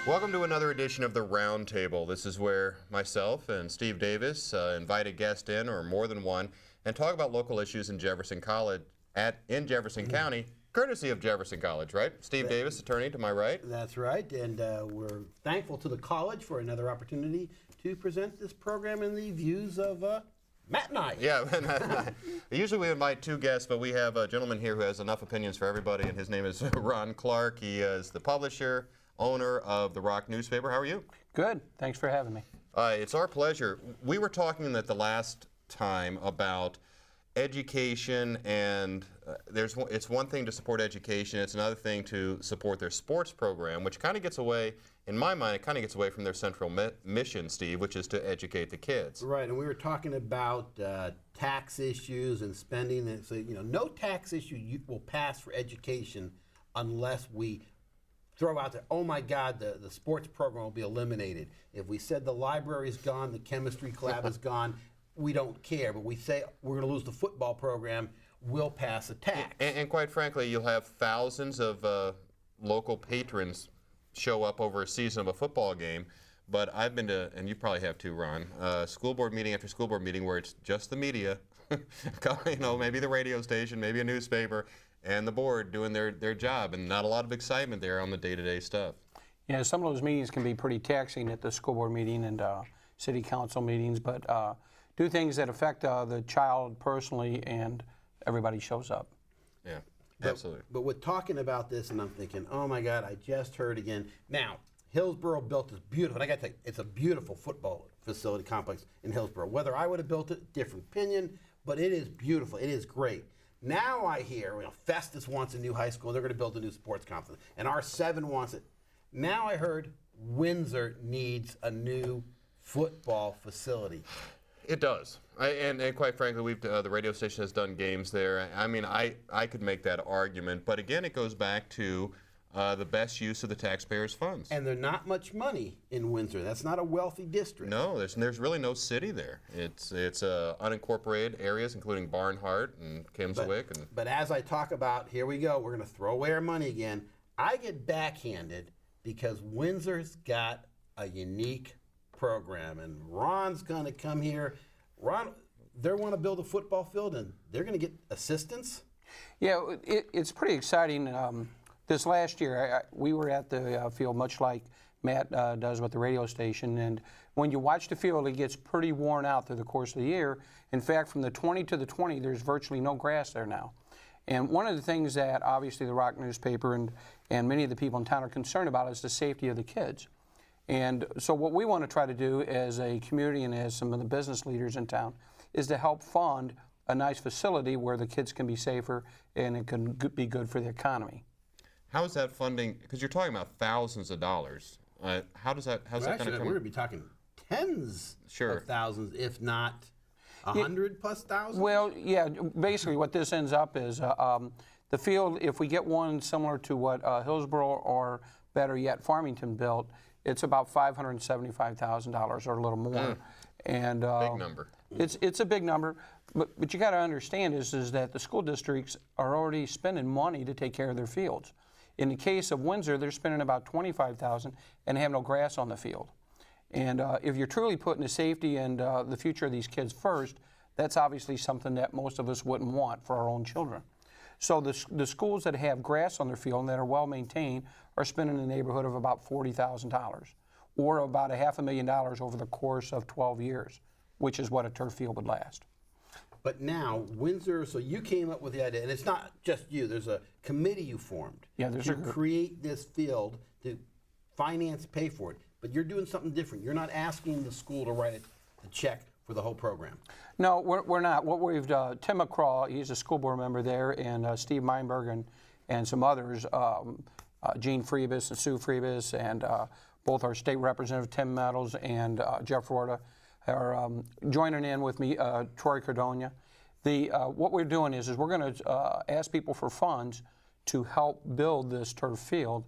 Welcome to another edition of the Round Table. This is where myself and Steve Davis invite a guest in, or more than one, and talk about local issues in Jefferson College, in Jefferson County, courtesy of Jefferson College, right? Steve Davis, attorney to my right. That's right, and we're thankful to the college for another opportunity to present this program and the views of Matt and I. Yeah, usually we invite two guests, but we have a gentleman here who has enough opinions for everybody, and his name is Ron Clark. He is the publisher, owner of the Rock newspaper. How are you? Good. Thanks for having me. It's our pleasure. We were talking at the last time about education, and it's one thing to support education, it's another thing to support their sports program, which kind of gets away, in my mind, it kind of gets away from their central mission, Steve, which is to educate the kids. Right, and we were talking about tax issues and spending, and so, no tax issue will pass for education unless we throw out there, oh my God, the sports program will be eliminated. If we said the library's gone, the chemistry lab is gone, we don't care. But we say we're going to lose the football program, we'll pass a tax. And quite frankly, you'll have thousands of local patrons show up over a season of a football game. But I've been to, and you probably have too, Ron, school board meeting after school board meeting where it's just the media, maybe the radio station, maybe a newspaper, and the board doing their job, and not a lot of excitement there on the day-to-day stuff. Yeah, some of those meetings can be pretty taxing at the school board meeting and city council meetings, but do things that affect the child personally, and everybody shows up. Yeah, absolutely. But with talking about this, and I'm thinking, oh my God, I just heard again. Now, Hillsborough built this beautiful, and I got to tell you, it's a beautiful football facility complex in Hillsborough. Whether I would have built it, different opinion, but it is beautiful. It is great. Now I hear, Festus wants a new high school. They're going to build a new sports complex, and R7 wants it. Now I heard Windsor needs a new football facility. It does, and quite frankly, the radio station has done games there. I mean, I could make that argument, but again, it goes back to the best use of the taxpayers' funds. And there's not much money in Windsor. That's not a wealthy district. No, there's really no city there. It's unincorporated areas, including Barnhart and Kimmswick. But as I talk about, here we go, we're going to throw away our money again. I get backhanded because Windsor's got a unique program, and Ron's going to come here. Ron, they want to build a football field, and they're going to get assistance? Yeah, it's pretty exciting. This last year, we were at the field, much like Matt does with the radio station, and when you watch the field, it gets pretty worn out through the course of the year. In fact, from the 20 to the 20, there's virtually no grass there now. And one of the things that obviously the Rock newspaper and many of the people in town are concerned about is the safety of the kids. And so what we want to try to do as a community and as some of the business leaders in town is to help fund a nice facility where the kids can be safer and it can be good for the economy. How is that funding? Because you're talking about thousands of dollars. How's that going to come? We're going to be talking tens of thousands, if not 100 plus thousands. Well, yeah. Basically, what this ends up is the field. If we get one similar to what Hillsborough or better yet Farmington built, it's about $575,000 or a little more. And big number. It's a big number. But you got to understand is that the school districts are already spending money to take care of their fields. In the case of Windsor, they're spending about $25,000 and have no grass on the field. And if you're truly putting the safety and the future of these kids first, that's obviously something that most of us wouldn't want for our own children. So the schools that have grass on their field and that are well maintained are spending in the neighborhood of about $40,000, or about $500,000 over the course of 12 years, which is what a turf field would last. But now, Windsor, so you came up with the idea, and it's not just you, there's a committee you formed to create this field, to finance, pay for it. But you're doing something different. You're not asking the school to write the check for the whole program. No, we're not. What we've done, Tim McCraw, he's a school board member there, and Steve Meinberg and some others, Gene Freebus and Sue Freebus, and both our state representative, Tim Meadows, and Jeff Florida, are joining in with me, Troy Cardonia. What we're doing is we're going to ask people for funds to help build this turf field,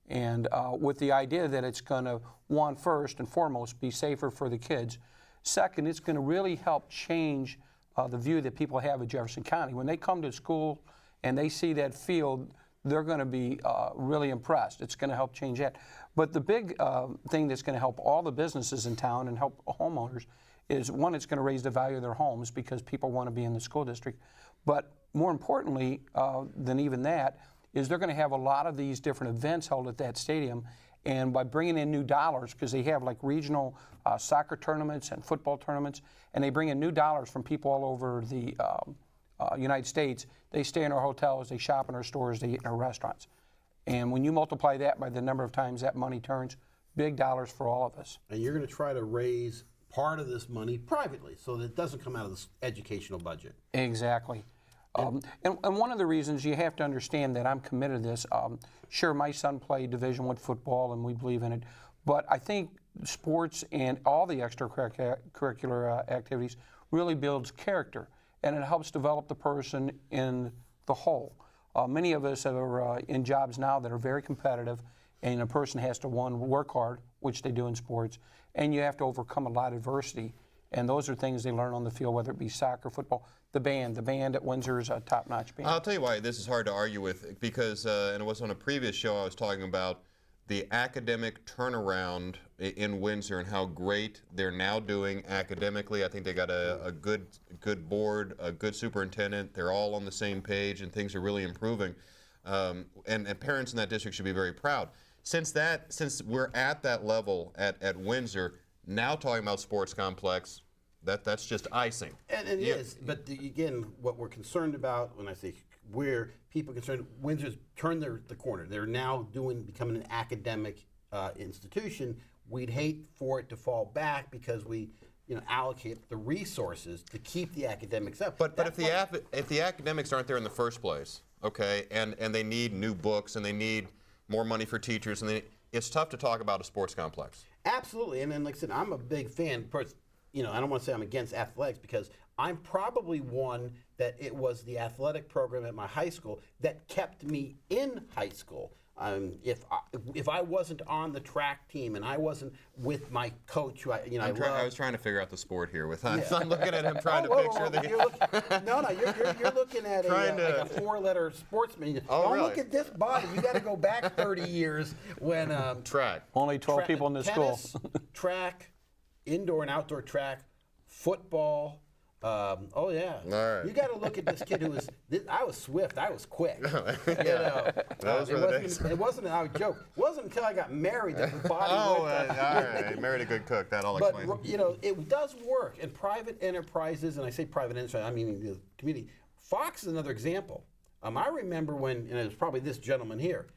and with the idea that it's going to, one, first and foremost, be safer for the kids. Second, it's going to really help change the view that people have of Jefferson County. When they come to school and they see that field, they're going to be really impressed. It's going to help change that. But the big thing that's going to help all the businesses in town and help homeowners is, one, it's going to raise the value of their homes because people want to be in the school district. But more importantly than even that is they're going to have a lot of these different events held at that stadium. And by bringing in new dollars, because they have like regional soccer tournaments and football tournaments, and they bring in new dollars from people all over the United States. They stay in our hotels, they shop in our stores, they eat in our restaurants. And when you multiply that by the number of times that money turns, big dollars for all of us. And you're going to try to raise part of this money privately so that it doesn't come out of the educational budget. Exactly. And one of the reasons you have to understand that I'm committed to this, sure, my son played Division I football and we believe in it, but I think sports and all the extracurricular activities really builds character, and it helps develop the person in the whole. Many of us are in jobs now that are very competitive, and a person has to, one, work hard, which they do in sports, and you have to overcome a lot of adversity. And those are things they learn on the field, whether it be soccer, football. The band at Windsor is a top-notch band. I'll tell you why this is hard to argue with, because, and it was on a previous show I was talking about the academic turnaround in Windsor and how great they're now doing academically. I think they got a good board, a good superintendent. They're all on the same page, and things are really improving. And parents in that district should be very proud. Since we're at that level at Windsor, now talking about sports complex, that's just icing. And it is, but again, what we're concerned about when I say where people are concerned, Windsor's turned the corner. They're now becoming an academic institution. We'd hate for it to fall back because we allocate the resources to keep the academics up. But if the academics aren't there in the first place, okay, and they need new books and they need more money for teachers, and it's tough to talk about a sports complex. Absolutely, and then like I said, I'm a big fan. I don't want to say I'm against athletics because I'm probably one that it was the athletic program at my high school that kept me in high school. If I wasn't on the track team and I wasn't with my coach, who I was trying to figure out the sport here. I'm looking at him trying to picture the. You're looking at like a four-letter sportsman. Don't look at this body. You got to go back 30 years when track. Only 12 people in the tennis, school. Track, indoor and outdoor track, football. Oh yeah. All right. You got to look at this kid who was. I was swift. I was quick. Those were the days. It wasn't. I would joke. It wasn't until I got married that the body. All right. Married a good cook. That'll explain. But it does work in private enterprises, and I say private enterprise. I mean the community. Fox is another example. I remember when, and it was probably this gentleman here.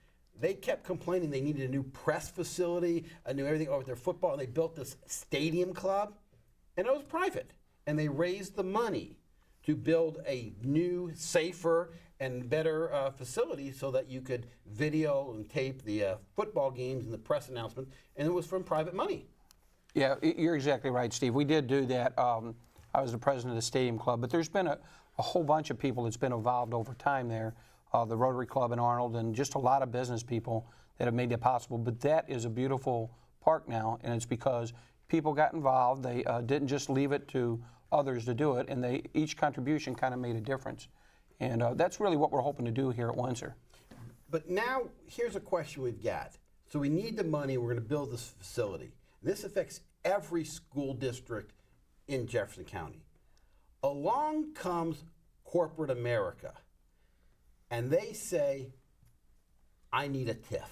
They kept complaining they needed a new press facility, a new everything over their football, and they built this stadium club, and it was private. And they raised the money to build a new, safer, and better facility so that you could video and tape the football games and the press announcements, and it was from private money. Yeah, you're exactly right, Steve. We did do that. I was the president of the Stadium Club, but there's been a whole bunch of people that's been involved over time there, the Rotary Club in Arnold, and just a lot of business people that have made that possible. But that is a beautiful park now, and it's because people got involved. They didn't just leave it to others to do it, and each contribution kind of made a difference. And that's really what we're hoping to do here at Windsor. But now, here's a question we've got. So we need the money, we're going to build this facility. This affects every school district in Jefferson County. Along comes corporate America, and they say, I need a TIF.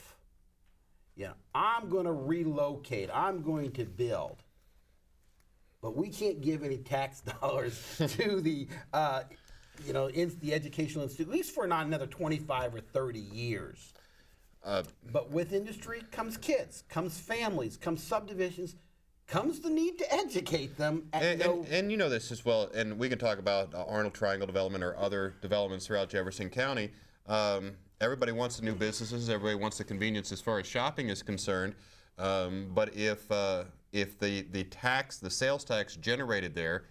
I'm going to relocate, I'm going to build. But we can't give any tax dollars to the, the educational institute, at least for not another 25 or 30 years. But with industry comes kids, comes families, comes subdivisions, comes the need to educate them. And you know this as well, and we can talk about Arnold Triangle Development or other developments throughout Jefferson County. Everybody wants the new businesses. Everybody wants the convenience as far as shopping is concerned. But if the sales tax generated there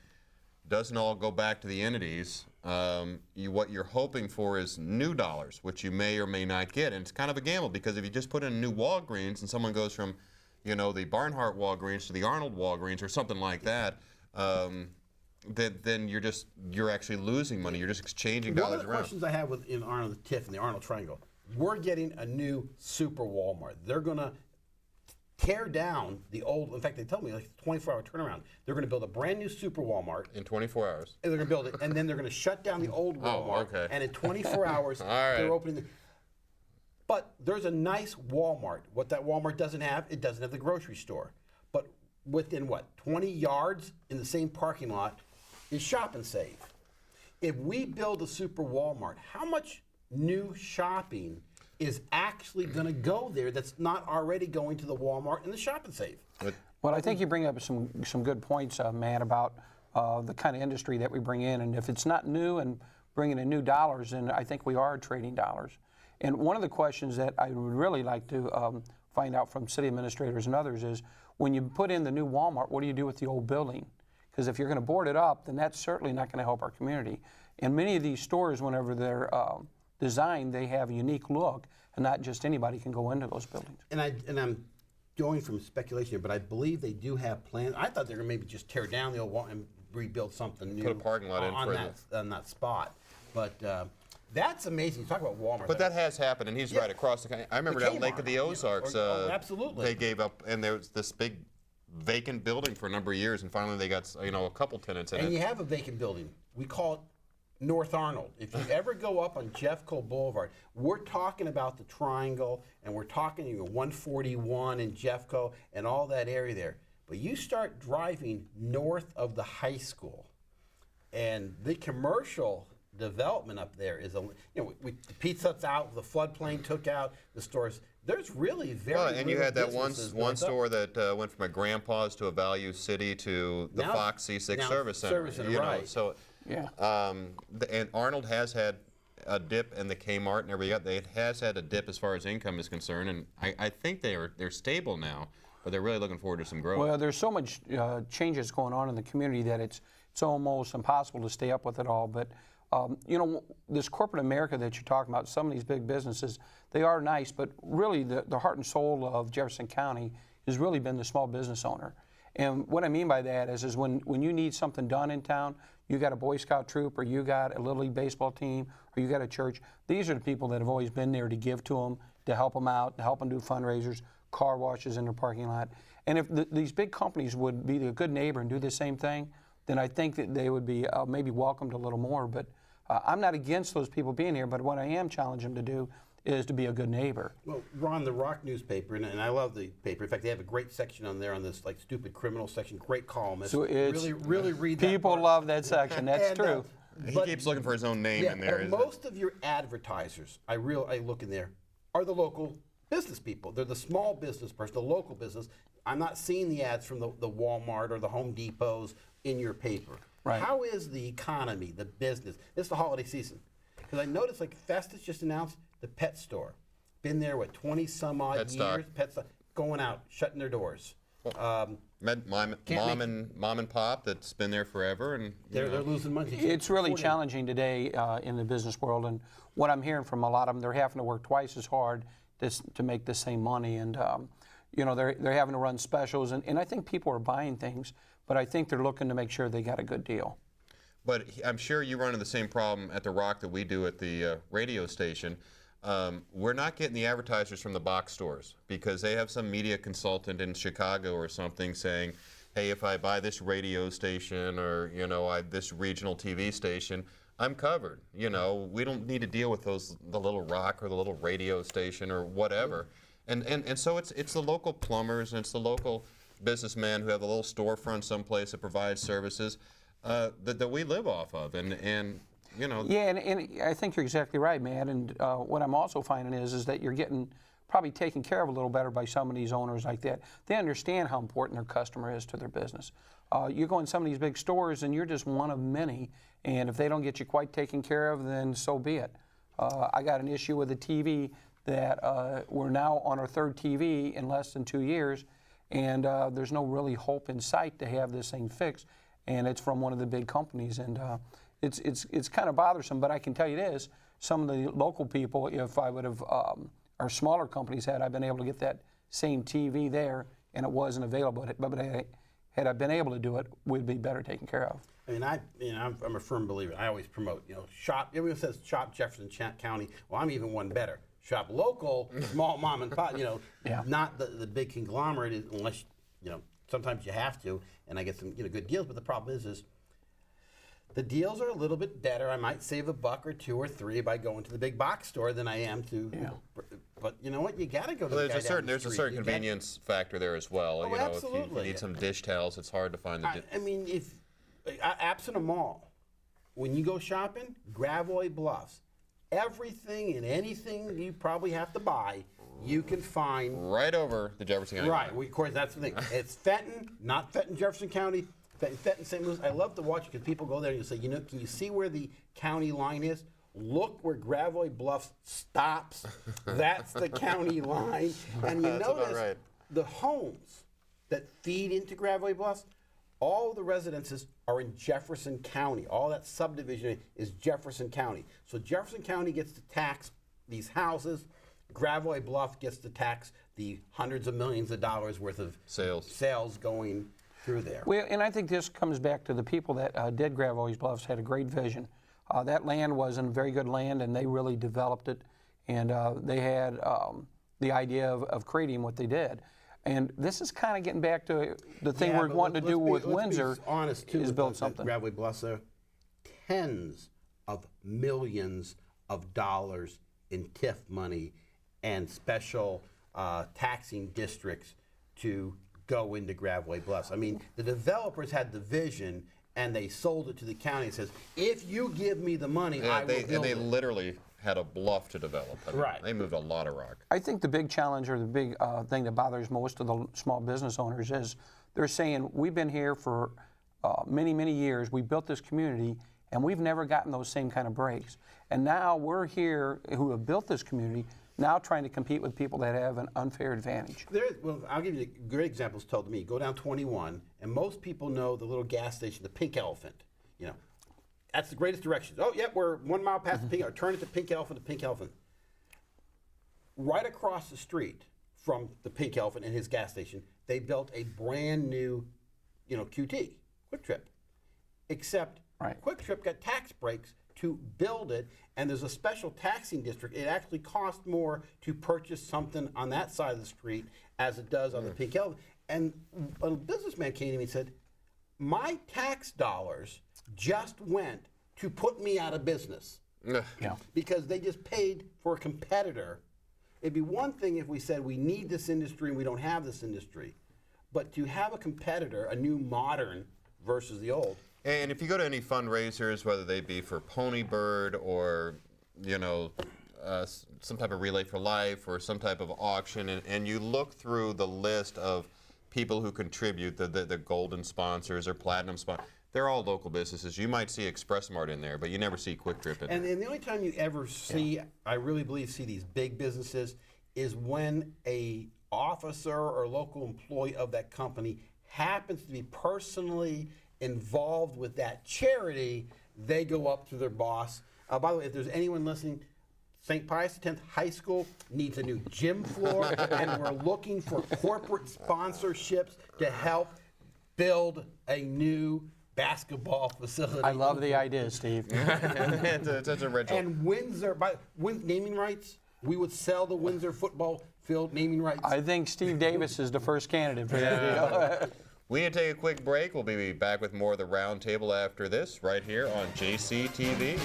doesn't all go back to the entities, what you're hoping for is new dollars, which you may or may not get. And it's kind of a gamble because if you just put in a new Walgreens and someone goes from, the Barnhart Walgreens to the Arnold Walgreens or something like that, then you're actually losing money. You're just exchanging dollars around. One of the questions I have in Arnold, the TIF and the Arnold Triangle, we're getting a new super Walmart. They're going to tear down the old, in fact, they told me like 24-hour turnaround. They're going to build a brand new super Walmart. In 24 hours. And they're going to build it, and then they're going to shut down the old Walmart. okay. And in 24 hours, they're opening the. But there's a nice Walmart. What that Walmart doesn't have, it doesn't have the grocery store. But within 20 yards in the same parking lot is Shop and Save. If we build a super Walmart, how much new shopping is actually going to go there that's not already going to the Walmart and the Shop and Save? Well, I think you bring up some good points, Matt, about the kind of industry that we bring in. And if it's not new and bringing in new dollars, then I think we are trading dollars. And one of the questions that I would really like to find out from city administrators and others is, when you put in the new Walmart, what do you do with the old building? Because if you're going to board it up, then that's certainly not going to help our community. And many of these stores, whenever they're designed, they have a unique look, and not just anybody can go into those buildings. And I'm going from speculation here, but I believe they do have plans. I thought they were going to maybe just tear down the old Walmart and rebuild something new. Put a parking lot in for on that spot. But that's amazing. You talk about Walmart. But that has happened, and he's right across the country. I remember down Lake of the Ozarks. Absolutely. They gave up, and there was this big vacant building for a number of years, and finally they got a couple tenants in it. And you have a vacant building. We call it North Arnold. If you ever go up on Jeffco Boulevard, we're talking about the Triangle, and we're talking 141 in Jeffco and all that area there. But you start driving north of the high school, and the commercial development up there is the Pizza Hut's out, the floodplain took out the stores. There's really very well, and you had that one store up. that went from a Grandpa's to a Value City to the Now, Fox C6 Service Center. Right. So, yeah. And Arnold has had a dip, and the Kmart and everything else. It has had a dip as far as income is concerned, and I think they're stable now, but they're really looking forward to some growth. Well, there's so much changes going on in the community that it's almost impossible to stay up with it all. But this corporate America that you're talking about, some of these big businesses, they are nice, but really the heart and soul of Jefferson County has really been the small business owner. And what I mean by that is when you need something done in town, you got a Boy Scout troop, or you got a Little League baseball team, or you got a church, these are the people that have always been there to give to them, to help them out, to help them do fundraisers, car washes in their parking lot. And if these big companies would be a good neighbor and do the same thing, then I think that they would be maybe welcomed a little more. But I'm not against those people being here, but what I am challenging them to do is to be a good neighbor. Well, Ron, the Rock newspaper, and I love the paper. In fact, they have a great section on there on this stupid criminal section. Great columnist. So it's, really read that. People love that section. That's true. He keeps looking for his own name in there. But most of your advertisers, I look in there, are the local business people. They're the small business person, the local business. I'm not seeing the ads from the Walmart or the Home Depots in your paper. Right. How is the economy, the business? It's the holiday season. Because I noticed, Festus just announced the pet store. Been there, 20 some odd years? Pet stock. Going out, shutting their doors. Mom and pop that's been there forever, and they're losing money. It's really challenging today in the business world, and what I'm hearing from a lot of them, they're having to work twice as hard to make the same money, and they're having to run specials, and I think people are buying things, but I think they're looking to make sure they got a good deal. But I'm sure you run into the same problem at the Rock that we do at the radio station. We're not getting the advertisers from the box stores because they have some media consultant in Chicago or something saying, hey, if I buy this radio station or this regional TV station, I'm covered. We don't need to deal with the little Rock or the little radio station or whatever. And so it's the local plumbers and it's the local businessmen who have a little storefront someplace that provides services that we live off of. Yeah, and I think you're exactly right, Matt. And what I'm also finding is that you're getting probably taken care of a little better by some of these owners like that. They understand how important their customer is to their business. You go in some of these big stores and you're just one of many, and if they don't get you quite taken care of, then so be it. I got an issue with a TV that we're now on our third TV in less than 2 years, and there's no really hope in sight to have this thing fixed, and it's from one of the big companies, and it's kind of bothersome, but I can tell you this, some of the local people, if I would have, our smaller companies had I been able to get that same TV there and it wasn't available, but had I been able to do it, we'd be better taken care of. I mean, I'm a firm believer. I always promote, shop. Everyone says shop Jefferson County. Well, I'm even one better. shop local, small mom and pop, Yeah. not the big conglomerate, unless, sometimes you have to, and I get some good deals. But the problem is the deals are a little bit better. I might save a $1 or $2 or $3 by going to the big box store than I am to. But you know what? You got to go to the guy down the there's a street. certain convenience factor there as well. Oh, If absolutely. you need some dish towels, it's hard to find the. I mean, if apps in a mall, when you go shopping, Gravois Bluffs, everything and anything you probably have to buy, you can find right over the Jefferson County. Right. Of course, that's the thing. It's Fenton, not Fenton, Jefferson County. Fenton, St. Louis. I love to watch it because people go there and you say, can you see where the county line is? Look where Gravois Bluffs stops. That's the county line. And you That's about notice right. the homes that feed into Gravois Bluffs, all the residences are in Jefferson County. All that subdivision is Jefferson County. So Jefferson County gets to tax these houses. Gravois Bluff gets to tax the hundreds of millions of dollars worth of sales going through there. Well, and I think this comes back to the people that did Gravois Bluffs had a great vision. That land wasn't very good land, and they really developed it, and they had the idea of creating what they did. And this is kind of getting back to the thing we're wanting to do with Windsor, honest too, is build something. Gravois Bluffs are tens of millions of dollars in TIF money and special taxing districts to go into Gravois Bluffs. I mean, the developers had the vision, and they sold it to the county and says, if you give me the money, I will build And they it. literally had a bluff to develop. I mean, Right. They moved a lot of rock. I think the big challenge or the big thing that bothers most of the small business owners is they're saying, we've been here for many, many years, we built this community, and we've never gotten those same kind of breaks. And now we're here who have built this community, now trying to compete with people that have an unfair advantage. Well, I'll give you great examples told to me. Go down 21, and most people know the little gas station, the Pink Elephant. That's the greatest directions. Oh, yep, we're 1 mile past the Pink Elephant. Turn it to Pink Elephant, to Pink Elephant. Right across the street from the Pink Elephant and his gas station, they built a brand new, QT, Quick Trip. Except Quick Trip got tax breaks to build it, and there's a special taxing district. It actually costs more to purchase something on that side of the street as it does on the Pink Elephant. And a businessman came to me and said, my tax dollars just went to put me out of business. Yeah. Because they just paid for a competitor. It'd be one thing if we said we need this industry and we don't have this industry. But to have a competitor, a new modern versus the old. And if you go to any fundraisers, whether they be for Pony Bird or, some type of Relay for Life or some type of auction, and you look through the list of people who contribute, the golden sponsors or platinum sponsors, they're all local businesses. You might see Express-Mart in there, but you never see Quick Trip in there. And the only time you ever see, I really believe, see these big businesses is when a officer or local employee of that company happens to be personally involved with that charity. They go up to their boss. By the way, if there's anyone listening, St. Pius X High School needs a new gym floor, and we're looking for corporate sponsorships to help build a new basketball facility. I love the idea, Steve. It's original. And Windsor, naming rights, we would sell the Windsor football field naming rights. I think Steve Davis is the first candidate for that deal. We need to take a quick break. We'll be back with more of the Roundtable after this, right here on JCTV.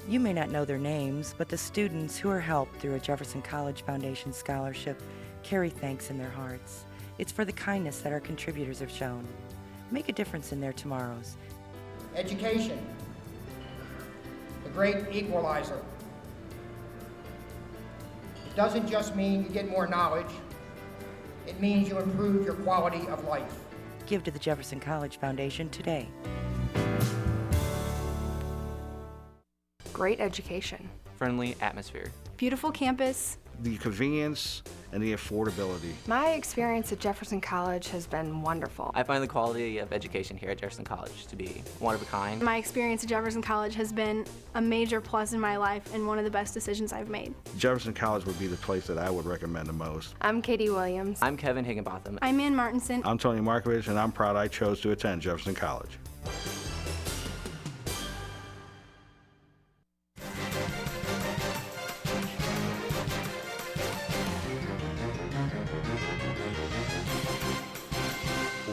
You may not know their names, but the students who are helped through a Jefferson College Foundation scholarship carry thanks in their hearts. It's for the kindness that our contributors have shown. Make a difference in their tomorrows. Education, the great equalizer. It doesn't just mean you get more knowledge, it means you improve your quality of life. Give to the Jefferson College Foundation today. Great education. Friendly atmosphere. Beautiful campus. the convenience and the affordability. My experience at Jefferson College has been wonderful. I find the quality of education here at Jefferson College to be one of a kind. My experience at Jefferson College has been a major plus in my life and one of the best decisions I've made. Jefferson College would be the place that I would recommend the most. I'm Katie Williams. I'm Kevin Higginbotham. I'm Ann Martinson. I'm Tony Markovich, and I'm proud I chose to attend Jefferson College.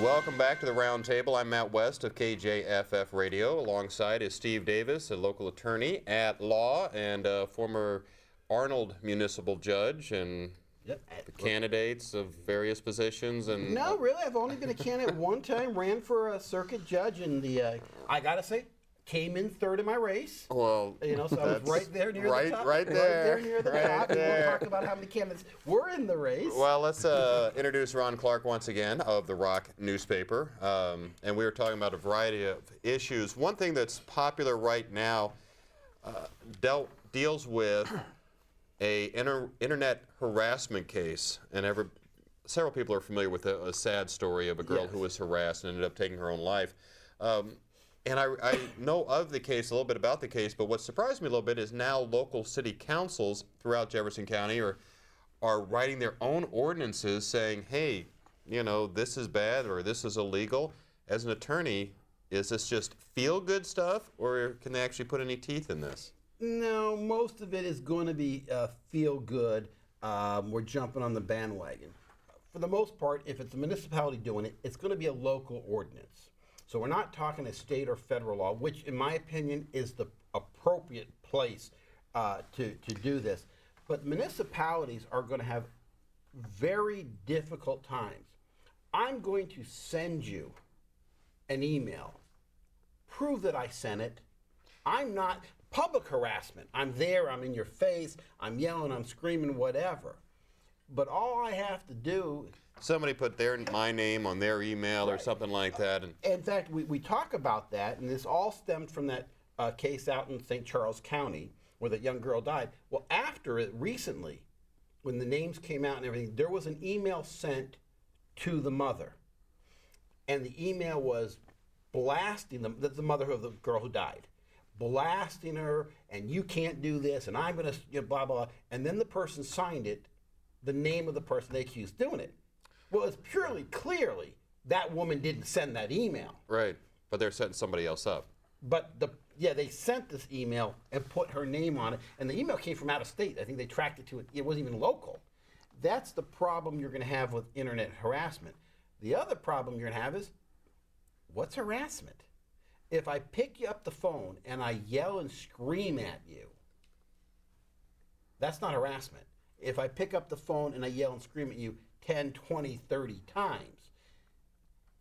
Welcome back to the Round Table. I'm Matt West of KJFF Radio. Alongside is Steve Davis, a local attorney at law and a former Arnold municipal judge, and the candidates of various positions. And No, really, I've only been a candidate one time, ran for a circuit judge, and I gotta say, came in third in my race. Well, So I was right there near the top. right there. Right there near the Right top. And there. we'll talk about how many candidates were in the race. Well, let's introduce Ron Clark once again of the Rock newspaper. And we were talking about a variety of issues. One thing that's popular right now deals with a internet harassment case. And several people are familiar with a sad story of a girl Yes. who was harassed and ended up taking her own life. And I know of the case, a little bit about the case, but what surprised me a little bit is now local city councils throughout Jefferson County are writing their own ordinances saying, hey, this is bad or this is illegal. As an attorney, is this just feel-good stuff, or can they actually put any teeth in this? No, most of it is going to be feel good. We're jumping on the bandwagon. For the most part, if it's a municipality doing it, it's going to be a local ordinance. So we're not talking a state or federal law, which in my opinion is the appropriate place to do this. But municipalities are going to have very difficult times. I'm going to send you an email. Prove that I sent it. I'm not public harassment. I'm there, I'm in your face, I'm yelling, I'm screaming, whatever. But all I have to do... Somebody put my name on their email or something like that. And in fact, we talk about that, and this all stemmed from that case out in St. Charles County where that young girl died. Well, after it recently, when the names came out and everything, there was an email sent to the mother. And the email was blasting the mother of the girl who died, blasting her, and you can't do this, and I'm going to blah, blah. And then the person signed it, the name of the person they accused doing it. Well, it's clearly, that woman didn't send that email. right, but they're setting somebody else up. But they sent this email and put her name on it, and the email came from out of state. I think they tracked it to it. It wasn't even local. That's the problem you're going to have with internet harassment. The other problem you're going to have is, what's harassment? If I pick you up the phone and I yell and scream at you, that's not harassment. If I pick up the phone and I yell and scream at you 10, 20, 30 times.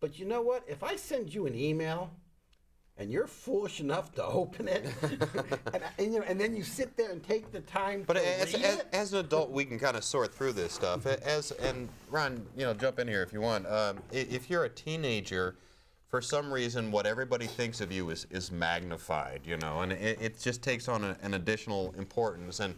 But you know what? If I send you an email and you're foolish enough to open it, and then you sit there and take the time But to read it. as an adult, we can kind of sort through this stuff. And Ron, jump in here if you want. If you're a teenager, for some reason, what everybody thinks of you is magnified, and it just takes on an additional importance. And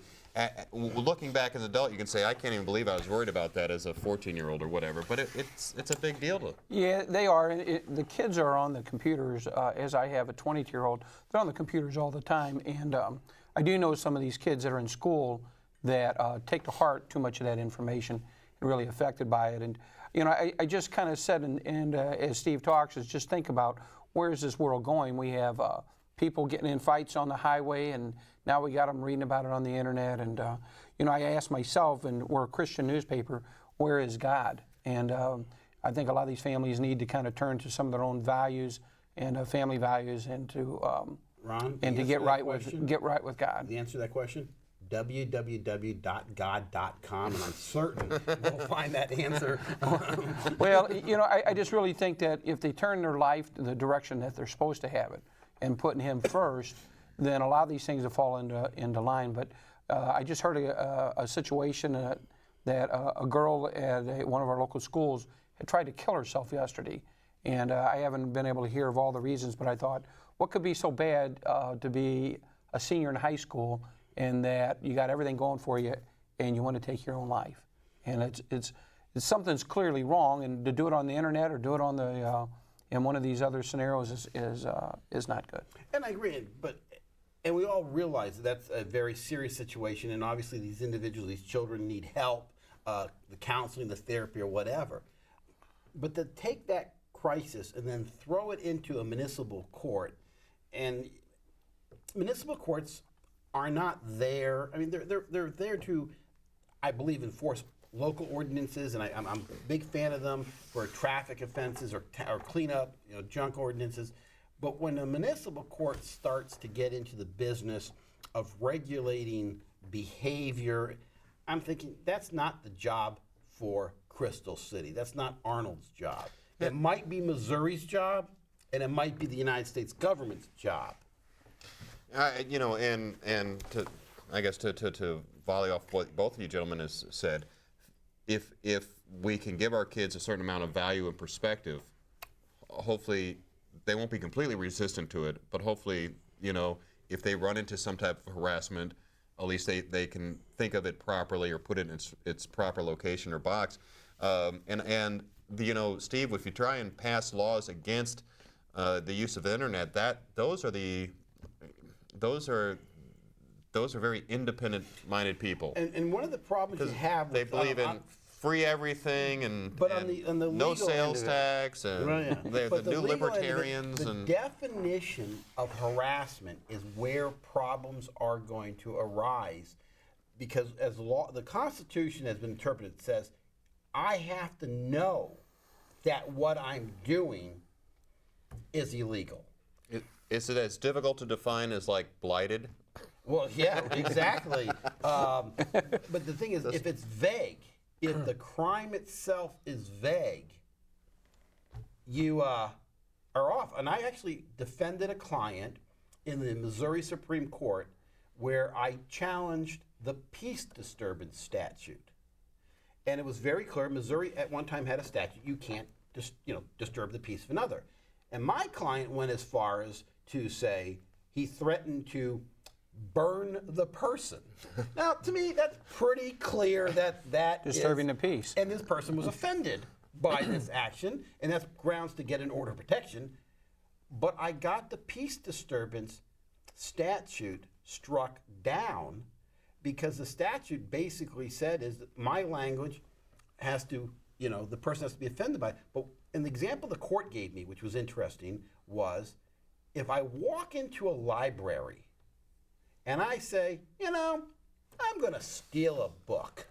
looking back as an adult, you can say, I can't even believe I was worried about that as a 14-year-old or whatever. But it's a big deal to. Yeah, they are. The kids are on the computers, as I have a 22-year-old. They're on the computers all the time. And I do know some of these kids that are in school that take to heart too much of that information and really affected by it. And, I just kind of said, and as Steve talks, is just think about where is this world going? We have people getting in fights on the highway, and now we got them reading about it on the internet. And, I asked myself, and we're a Christian newspaper, where is God? And I think a lot of these families need to kind of turn to some of their own values and family values, and to Ron, and to get right with God. The answer to that question? www.god.com, and I'm certain we'll find that answer. Well, I just really think that if they turn their life in the direction that they're supposed to have it and putting Him first, then a lot of these things will fall into line. But I just heard a situation that a girl at one of our local schools had tried to kill herself yesterday. And I haven't been able to hear of all the reasons, but I thought, what could be so bad to be a senior in high school and that you got everything going for you, and you want to take your own life. And it's something's clearly wrong, and to do it on the internet or do it on the in one of these other scenarios is not good. And I agree, and we all realize that's a very serious situation, and obviously these individuals, these children need help, the counseling, the therapy, or whatever. But to take that crisis and then throw it into a municipal court, and municipal courts are not there. I mean, they're there to, I believe, enforce local ordinances, and I'm a big fan of them for traffic offenses or cleanup, junk ordinances. But when a municipal court starts to get into the business of regulating behavior, I'm thinking that's not the job for Crystal City. That's not Arnold's job. It might be Missouri's job, and it might be the United States government's job. And to, I guess to volley off what both of you gentlemen has said, if we can give our kids a certain amount of value and perspective, hopefully they won't be completely resistant to it, but hopefully, if they run into some type of harassment, at least they can think of it properly or put it in its proper location or box. Steve, if you try and pass laws against the use of the internet, those are very independent-minded people. And one of the problems you have they with, believe in free everything and the no legal sales end of it, tax and right, they're but the new legal end of it, libertarians. the and definition of harassment is where problems are going to arise, because as the Constitution has been interpreted, it says I have to know that what I'm doing is illegal. Is it as difficult to define as like blighted? Well, yeah, exactly. But the thing is, if it's vague, if the crime itself is vague, you are off. And I actually defended a client in the Missouri Supreme Court where I challenged the peace disturbance statute. And it was very clear, Missouri at one time had a statute, you can't disturb the peace of another. And my client went as far as to say he threatened to burn the person. Now, to me, that's pretty clear that Disturbing the peace. And this person was offended by this action, and that's grounds to get an order of protection. But I got the peace disturbance statute struck down because the statute basically said is that my language has to, the person has to be offended by it. But an example the court gave me, which was interesting, was if I walk into a library and I say, I'm going to steal a book,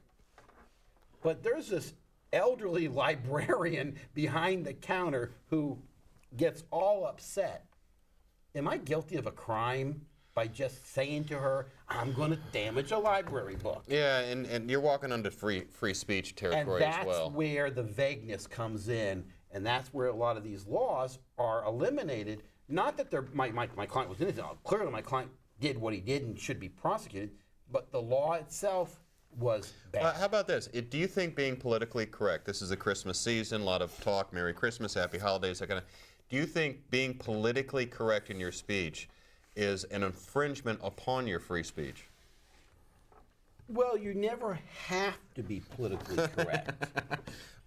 but there's this elderly librarian behind the counter who gets all upset, am I guilty of a crime by just saying to her, I'm going to damage a library book? Yeah, and you're walking onto free speech territory as well. And that's where the vagueness comes in, and that's where a lot of these laws are eliminated. Not that my client was innocent. Clearly my client did what he did and should be prosecuted, but the law itself was bad. How about this? Do you think being politically correct, this is a Christmas season, a lot of talk, Merry Christmas, Happy Holidays, that kind of, do you think being politically correct in your speech is an infringement upon your free speech? Well, you never have to be politically correct.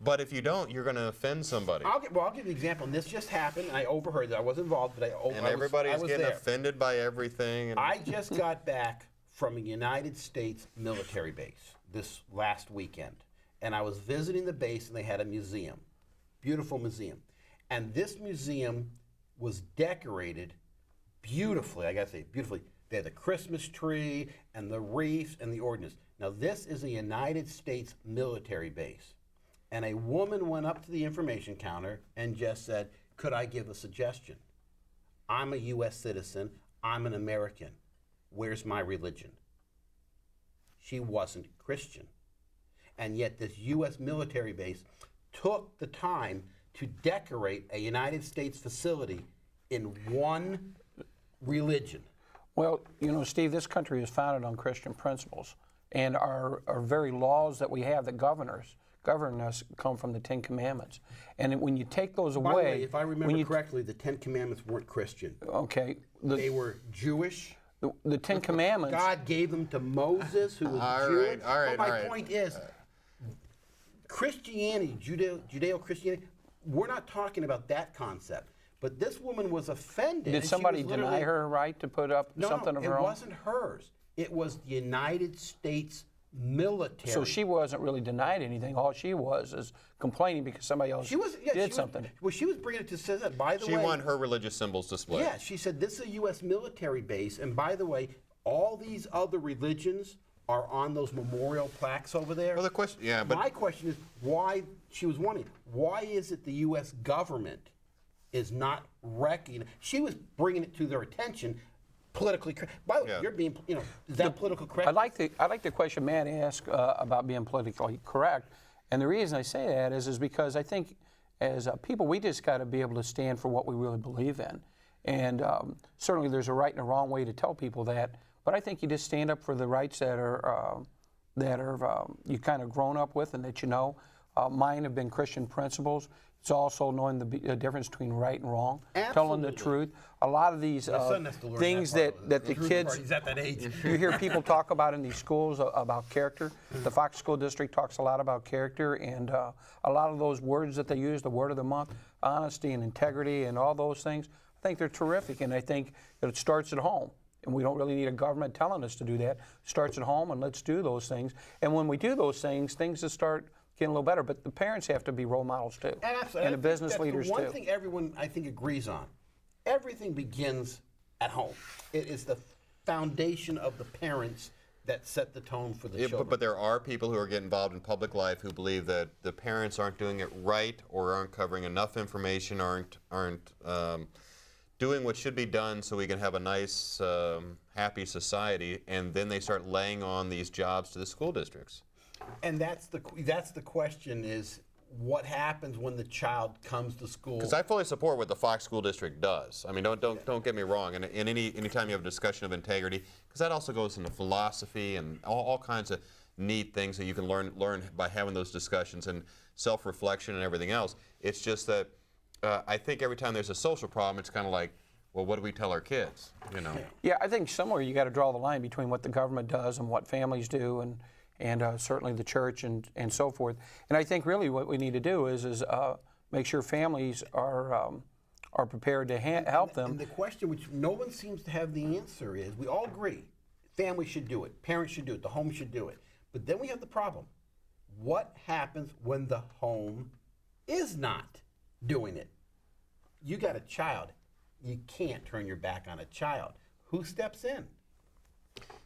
But if you don't, you're going to offend somebody. I'll give you an example. And this just happened, and I overheard it. I wasn't involved, but everybody's getting there. offended by everything. And I just got back from a United States military base this last weekend, and I was visiting the base, and they had a museum, beautiful museum. And this museum was decorated beautifully, I gotta say, beautifully. They had the Christmas tree and the wreaths and the ordnance. Now, this is a United States military base. And a woman went up to the information counter and just said, could I give a suggestion? I'm a U.S. citizen. I'm an American. Where's my religion? She wasn't Christian. And yet this U.S. military base took the time to decorate a United States facility in one religion. Well, Steve, this country is founded on Christian principles, and our very laws that we have that govern us come from the Ten Commandments. And when you take those away... By the way, if I remember correctly, the Ten Commandments weren't Christian. Okay. They were Jewish. the Ten Commandments. God gave them to Moses, who was All Jewish. right, all right, But all my right. point is, Christianity, Judeo-Christianity, we're not talking about that concept. But this woman was offended. Did and she somebody was deny literally- her right to put up something of her it own? wasn't hers. It was the United States military. So she wasn't really denied anything. All she was is complaining because somebody else did something. Well, she was bringing it to say that, by the way. She wanted her religious symbols displayed. Yeah, she said this is a U.S. military base, and by the way, all these other religions are on those memorial plaques over there. Well, the question, yeah, but My question is why, she was wondering, why is it the U.S. government is not recognizing? She was bringing it to their attention politically. By the way, Yeah. you're being, is that political correct? I like the question Matt asked about being politically correct, and the reason I say that is because I think as people we just got to be able to stand for what we really believe in, and certainly there's a right and a wrong way to tell people that, but I think you just stand up for the rights that are you kind of grown up with and that you know. Mine have been Christian principles. It's also knowing the difference between right and wrong, telling the Absolutely. truth. A lot of these My son has to learn things that part. that the truth kids part, he's at that age. you hear people talk about in these schools about character. The Fox School District talks a lot about character, and a lot of those words that they use, the word of the month, honesty and integrity and all those things, I think they're terrific, and I think that it starts at home. And we don't really need a government telling us to do that. It starts at home, and let's do those things. And when we do those things just start getting a little better. But the parents have to be role models too, Absolutely. and I the think business that's leaders the one too. thing everyone, I think, agrees on. Everything begins at home. It is the foundation of the parents that set the tone for the children. But there are people who are getting involved in public life who believe that the parents aren't doing it right, or aren't covering enough information, aren't doing what should be done so we can have a nice, happy society, and then they start laying on these jobs to the school districts. And that's the question: is what happens when the child comes to school? Because I fully support what the Fox School District does. I mean, don't get me wrong. And anytime you have a discussion of integrity, because that also goes into philosophy and all kinds of neat things that you can learn by having those discussions and self-reflection and everything else. It's just that I think every time there's a social problem, it's kind of like, well, what do we tell our kids? You know. Yeah, I think somewhere you got to draw the line between what the government does and what families do, and certainly the church and so forth. And I think really what we need to do is make sure families are prepared to help them. And the question, which no one seems to have the answer, is we all agree: families should do it, parents should do it, the home should do it. But then we have the problem: what happens when the home is not doing it? You got a child. You can't turn your back on a child. Who steps in?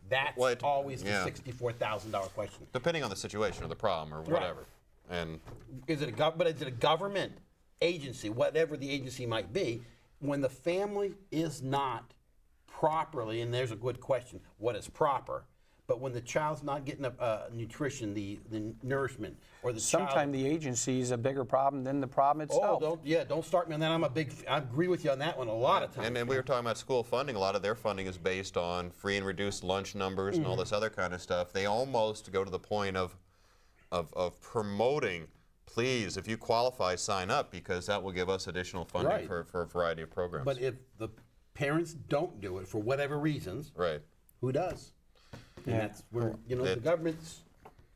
That's always the $64,000 question. Depending on the situation or the problem or whatever. And Is it a government agency, whatever the agency might be, when the family is not properly, and there's a good question, what is proper? But when the child's not getting nutrition, the nourishment, or the Sometimes the agency is a bigger problem than the problem itself. don't start me on that. I agree with you on that one a lot of times. And then we were talking about school funding. A lot of their funding is based on free and reduced lunch numbers and all this other kind of stuff. They almost go to the point of promoting, please, if you qualify, sign up, because that will give us additional funding Right. for a variety of programs. But if the parents don't do it for whatever reasons, right. who does? And that's where the government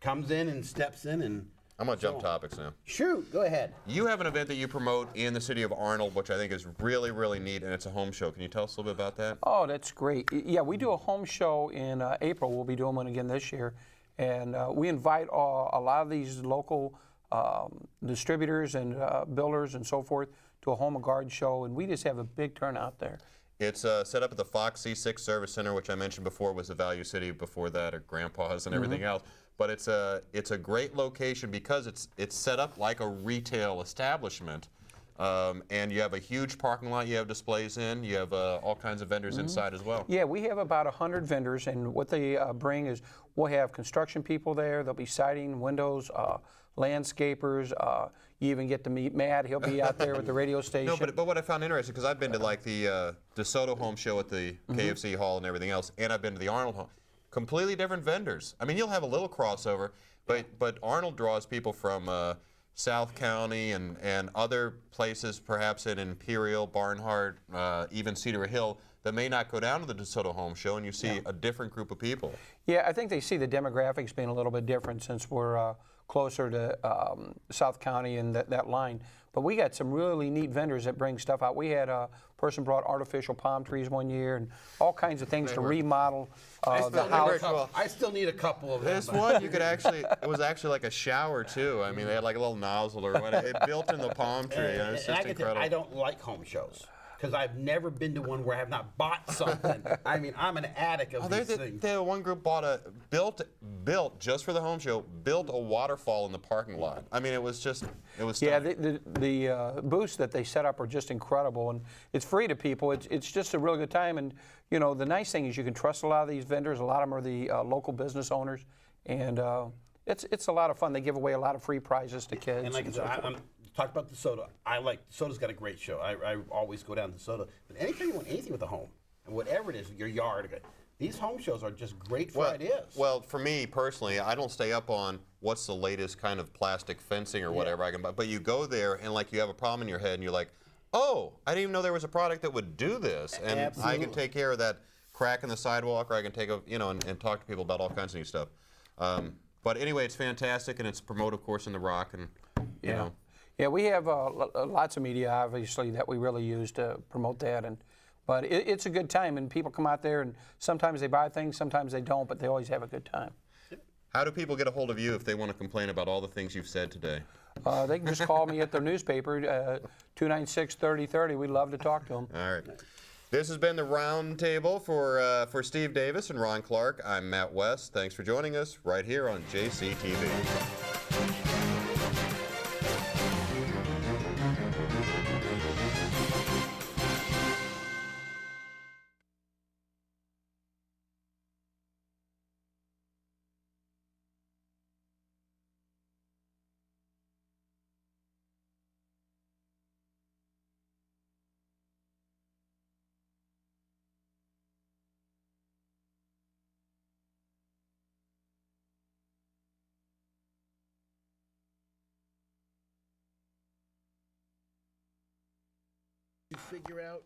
comes in and steps in and. I'm going to jump topics now. Shoot, go ahead. You have an event that you promote in the city of Arnold, which I think is really, really neat, and it's a home show. Can you tell us a little bit about that? Oh, that's great. Yeah, we do a home show in April. We'll be doing one again this year. And we invite a lot of these local distributors and builders and so forth to a home and garden show, and we just have a big turnout there. It's set up at the Fox C6 Service Center, which I mentioned before was the Value City before that, or Grandpa's and everything else. But it's a great location because it's set up like a retail establishment. And you have a huge parking lot you have displays in. You have all kinds of vendors inside as well. Yeah, we have about 100 vendors, and what they bring is we'll have construction people there. There'll be siding, windows, landscapers. You even get to meet Matt. He'll be out there with the radio station. No, but what I found interesting, because I've been to like the DeSoto home show at the KFC Hall and everything else, and I've been to the Arnold home. Completely different vendors. I mean, you'll have a little crossover, but Arnold draws people from South County and other places, perhaps in Imperial, Barnhart, even Cedar Hill, that may not go down to the DeSoto Home Show, and you see a different group of people. Yeah, I think they see the demographics being a little bit different since we're closer to South County and that line. But we got some really neat vendors that bring stuff out. We had a person brought artificial palm trees one year and all kinds of things to remodel the house. I still need a couple of them. This one, you could actually, it was actually like a shower too. I mean, they had like a little nozzle or whatever. It built in the palm tree. And it's just incredible. I don't like home shows because I've never been to one where I have not bought something. I mean, I'm an addict of these things. The one group bought built just for the home show, built a waterfall in the parking lot. I mean, it was stunning. Yeah, the booths that they set up are just incredible, and it's free to people. It's just a really good time, and you know, the nice thing is you can trust a lot of these vendors. A lot of them are the local business owners, and it's a lot of fun. They give away a lot of free prizes to kids. And like I said, talk about DeSoto. DeSoto's got a great show. I always go down to DeSoto. But anytime you want anything with a home, and whatever it is, your yard, these home shows are just great for ideas. Well, for me personally, I don't stay up on what's the latest kind of plastic fencing or whatever I can buy. But you go there and like you have a problem in your head and you're like, oh, I didn't even know there was a product that would do this. And Absolutely. I can take care of that crack in the sidewalk, or I can take and talk to people about all kinds of new stuff. But anyway, it's fantastic, and it's promoted, of course, in the Rock, and you know. Yeah, we have lots of media, obviously, that we really use to promote that. But it's a good time, and people come out there, and sometimes they buy things, sometimes they don't, but they always have a good time. How do people get a hold of you if they want to complain about all the things you've said today? They can just call me at their newspaper, 296-3030. We'd love to talk to them. All right. This has been the Round Table for Steve Davis and Ron Clark. I'm Matt West. Thanks for joining us right here on JCTV. You figure out